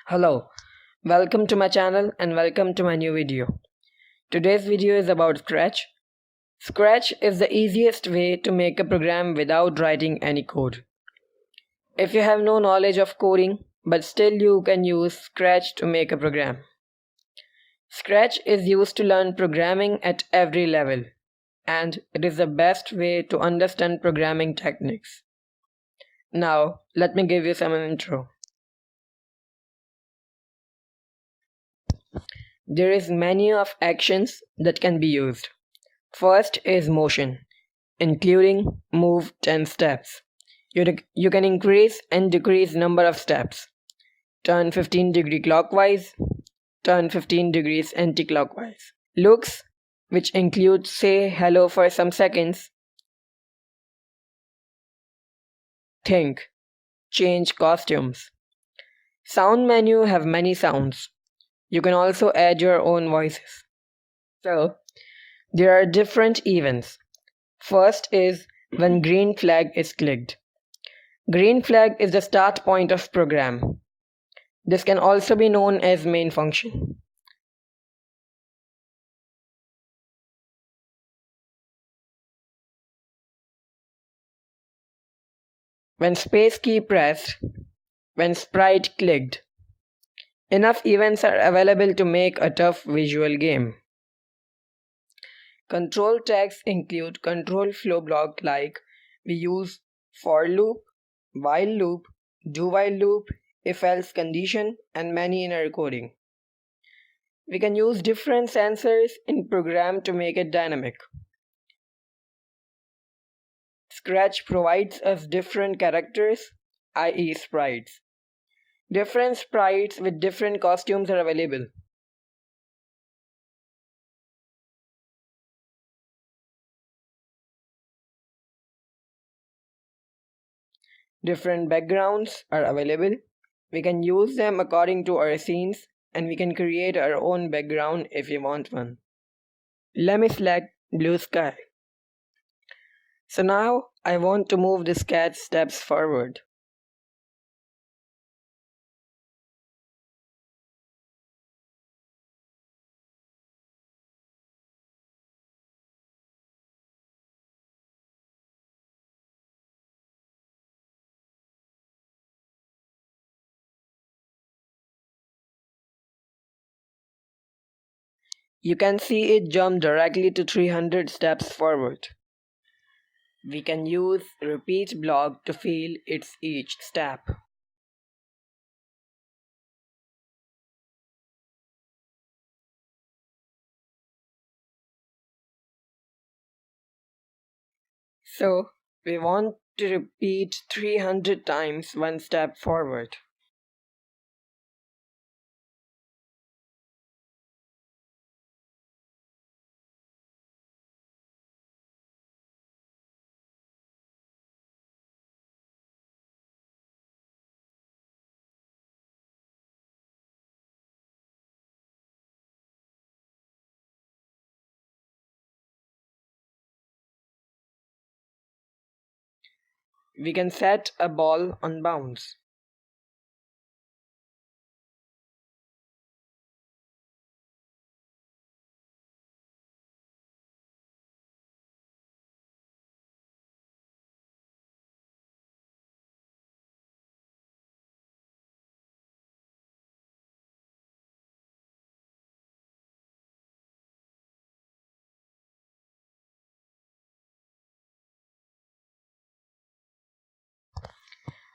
Hello, welcome to my channel and welcome to my new video. Today's video is about Scratch. Scratch is the easiest way to make a program without writing any code. If you have no knowledge of coding, but still you can use Scratch to make a program. Scratch is used to learn programming at every level, and it is the best way to understand programming techniques. Now, let me give you some intro. There is many of actions that can be used. First is motion, including move 10 steps. You can increase and decrease number of steps. Turn 15-degree clockwise, turn 15 degrees anti-clockwise. Looks, which include say hello for some seconds. Think, change costumes. Sound menu have many sounds. You can also add your own voices. So, there are different events. First is when green flag is clicked. Green flag is the start point of program. This can also be known as main function. When space key pressed, when sprite clicked. Enough events are available to make a tough visual game. Control tags include control flow block like we use for loop, while loop, do while loop, if else condition, and many inner coding. We can use different sensors in program to make it dynamic. Scratch provides us different characters, i.e. sprites. Different sprites with different costumes are available. Different backgrounds are available. We can use them according to our scenes, and we can create our own background if we want one. Let me select blue sky. So now I want to move the sketch steps forward. You can see it jump directly to 300 steps forward. We can use repeat block to fill its each step. So we want to repeat 300 times one step forward. We can set a ball on bounce.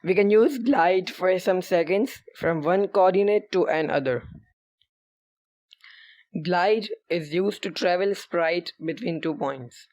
We can use glide for some seconds from one coordinate to another. Glide is used to travel sprite between 2 points.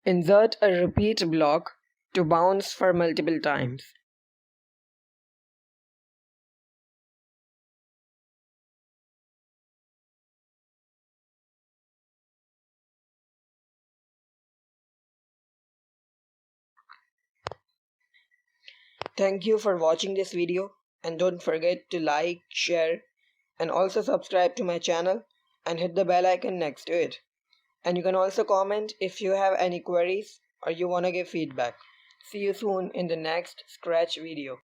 Insert a repeat block to bounce for multiple times. Thank you for watching this video, and don't forget to like, share, and also subscribe to my channel and hit the bell icon next to it. And you can also comment if you have any queries or you want to give feedback. See you soon in the next Scratch video.